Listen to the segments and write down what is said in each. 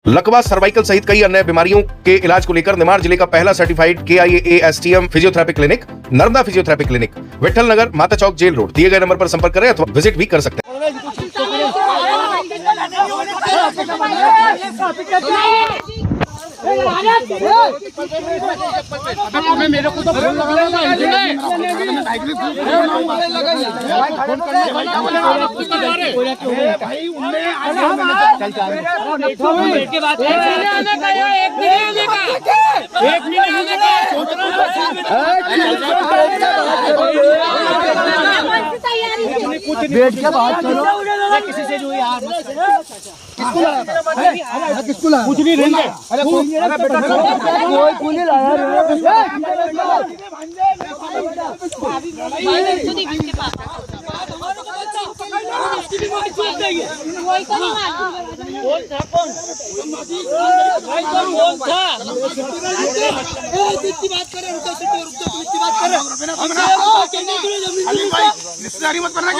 लकवा, सर्वाइकल सहित कई अन्य बीमारियों के इलाज को लेकर निमाड़ जिले का पहला certified KIAASTM physiotherapy clinic Narmada physiotherapy clinic, Vithal Nagar, Mata Chowk, jail road. दिए गए नंबर पर संपर्क करें अथवा विजिट भी कर सकते हैं। मेरे को तो फोन लगा बैठ के बात करो किसी से जो यार किसको लाया कुछ नहीं रहेंगे। अरे कोई नहीं लाया मत करना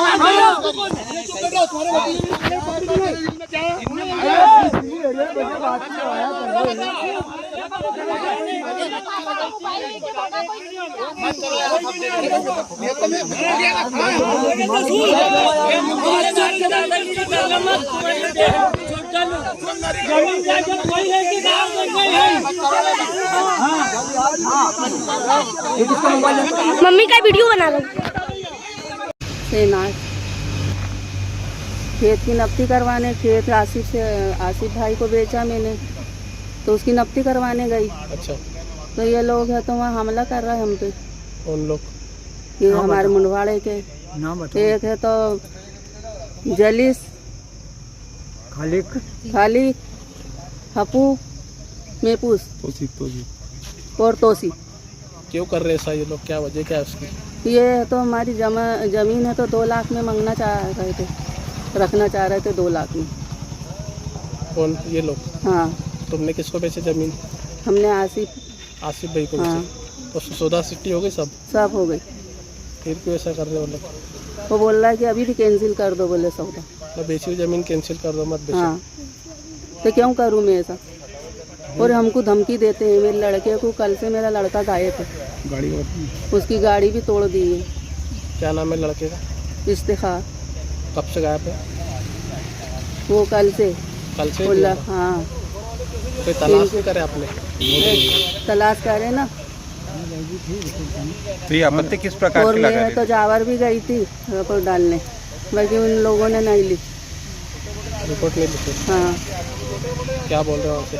मम्मी का वीडियो बना लो। खेत की नफ्ती करवाने, खेत आसिफ भाई को बेचा मैंने, तो उसकी नफ्ती करवाने गई। अच्छा। तो ये लोग है तो वहाँ हमला कर रहा है हम पे। कौन लोग? ये हमारे मुंडवाड़े के एक है तो जलीस, खालिक, हपू, मेपूस और तोसी। क्यों कर रहे ऐसा ये लोग? क्या वजह क्या है उसकी? ये है तो हमारी जमीन है तो 2 लाख में मांगना चाह रहे थे, रखना चाह रहे थे 2 लाख में। कौन ये लोग? हाँ। तुमने किसको बेचे जमीन? हमने आसिफ भाई को। हाँ। तो सौदा सिट्टी हो गई? सब हो गई। फिर क्यों ऐसा कर रहे हो लोग? वो बोल रहा है कि अभी भी कैंसिल कर दो, बोले सौदा। तो बेची हुई जमीन कैंसिल कर दो, मत बेचो। हाँ। तो क्यों करूँ मैं ऐसा? और हमको धमकी देते हैं। मेरे लड़के को, कल से मेरा लड़का गायब है, उसकी गाड़ी भी तोड़ दी है। क्या नाम है लड़के का? इफ्तिखार। कब से गायब है वो? कल से। हाँ। कोई तलाश नहीं करे आपने? तलाश करे ना। तो ये आपत्ति किस प्रकार और की लगा? मैं तो जावर भी गई थी रिपोर्ट डालने, बाकी उन लोगों ने नहीं ली। रिपोर्ट नहीं लिखी? हाँ। क्या बोल रहे हो उनसे?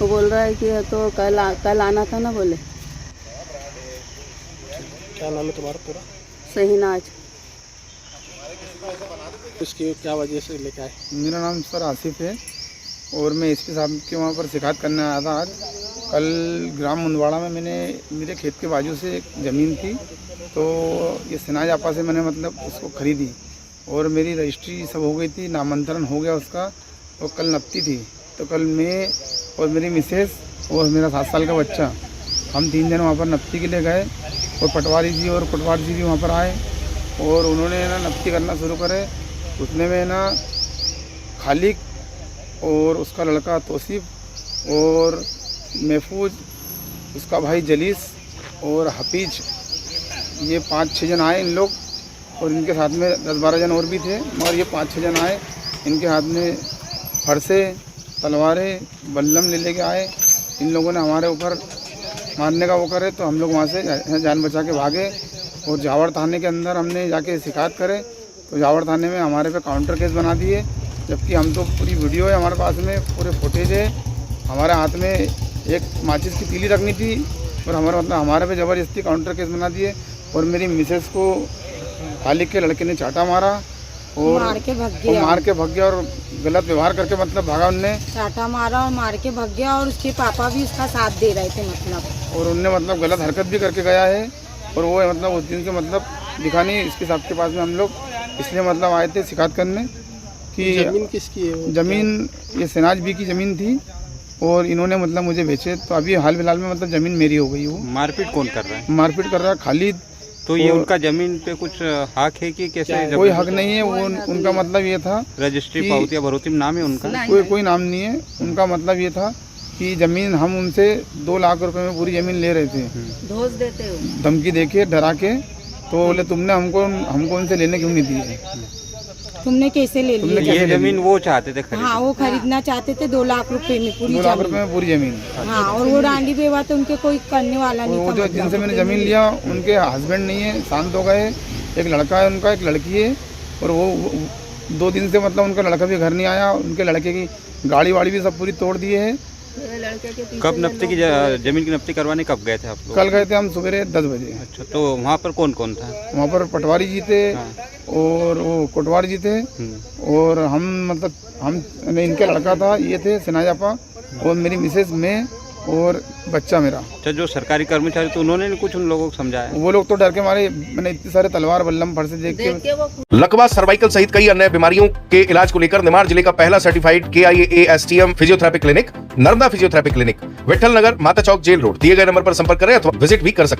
वो बोल रहा है कि तो कल आना था ना, बोले। क्या नाम है तुम्हारा पूरा? शहीनाज। उसकी क्या वजह से लेके आए? मेरा नाम सर आसिफ है और मैं SP साहब के वहाँ पर शिकायत करने आया था आज। कल ग्राम मुंडवाड़ा में मेरे खेत के बाजू से एक ज़मीन थी, तो ये सिनाज आपा से मैंने मतलब उसको ख़रीदी और मेरी रजिस्ट्री सब हो गई थी, नामांतरण हो गया उसका। तो कल नफ्ती थी, तो कल मैं और मेरी मिसेस और मेरा 7 साल का बच्चा, हम 3 दिन वहाँ पर नफ्ती के लिए गए और पटवारी जी और पटवार जी भी वहाँ पर आए और उन्होंने ना नफ्ती करना शुरू करे। उतने में ना खालिक और उसका लड़का तोसीफ और महफूज, उसका भाई जलीस और हफीज, ये 5-6 जन आए इन लोग। और इनके साथ में 10-12 जन और भी थे, मगर ये 5-6 जन आए। इनके हाथ में फरसे, तलवारें, बल्लम लेके आए। इन लोगों ने हमारे ऊपर मारने का वो करे, तो हम लोग वहाँ से जान बचा के भागे और जावर थाने के अंदर हमने जाके शिकायत करे। तो जावर थाने में हमारे पे काउंटर केस बना दिए, जबकि हम तो पूरी वीडियो है हमारे पास में, पूरे फुटेज है। हमारे हाथ में एक माचिस की तीली रखनी थी और हमारे पे ज़बरदस्ती काउंटर केस बना दिए। और मेरी मिसेस को खालिक के लड़के ने चाटा मारा और मार के भाग गया और गलत व्यवहार करके मतलब भागा। उनने चाटा मारा और मार के भाग गया और उसके पापा भी उसका साथ दे रहे थे मतलब। और उनने मतलब गलत हरकत भी करके गया है और वो मतलब उस दिन से मतलब दिखा नहीं। इसके साथ के पास में हम लोग इसलिए मतलब आए थे शिकायत करने कि जमीन किसकी है? ज़मीन ये सिनाज भी की ज़मीन थी और इन्होंने मतलब मुझे बेचे। तो अभी हाल फिलहाल में मतलब ज़मीन मेरी हो गई। वो मारपीट कौन कर रहा है? मारपीट कर रहा है खालिद तो ये उनका जमीन पे कुछ हक है कि कैसे? कोई हक नहीं है। वो उनका मतलब ये था, रजिस्ट्री पावती या भरोती नाम है उनका? कोई नाम नहीं है। उनका मतलब ये था कि जमीन हम उनसे 2 लाख रुपए में पूरी जमीन ले रहे थे, धोस देते हो, धमकी देके डरा के। तो बोले तुमने हमको उनसे लेने क्यों नहीं दिए? तुमने कैसे ले तुमने लिया? ये जमीन वो चाहते थे खरीदना? हाँ, वो खरीदना चाहते थे 2 लाख रुपए में पूरी 2 लाख जमीन। रुपए में पूरी जमीन। हाँ, और वो डांडी बेवा तो उनके कोई करने वाला नहीं वो था। जो जिनसे मैंने जमीन लिया उनके हस्बैंड नहीं है, शांत हो गए। एक लड़का है उनका, एक लड़की है। और वो 2 दिन से मतलब उनका लड़का भी घर नहीं आया। उनके लड़के की गाड़ी वाड़ी भी सब पूरी तोड़ दिए है। कब नफ्ती की जमीन की नफ्ती करवाने कब गए थे आप लोग? कल गए थे हम सवेरे 10 बजे। अच्छा, तो वहाँ पर कौन कौन था? वहाँ पर पटवारी जी थे और वो कोटवार जी थे। और हम मतलब इनके लड़का था, ये थे सिनाजापा, और मेरी मिसेस, मैं और बच्चा मेरा। अच्छा, जो सरकारी कर्मचारी तो उन्होंने नहीं कुछ उन लोगों को समझाया? वो लोग तो डर के मारे, मैंने इतने सारे तलवार बल्लम फरसे देख के। लकवा, सर्वाइकल सहित कई अन्य बीमारियों के इलाज को लेकर निमाड़ जिले का पहला certified KIASTM physiotherapy clinic Narmada physiotherapy clinic Vithal Nagar, Mata Chowk, jail road, दिए गए नंबर पर संपर्क करें अथवा विजिट भी कर सकते हैं।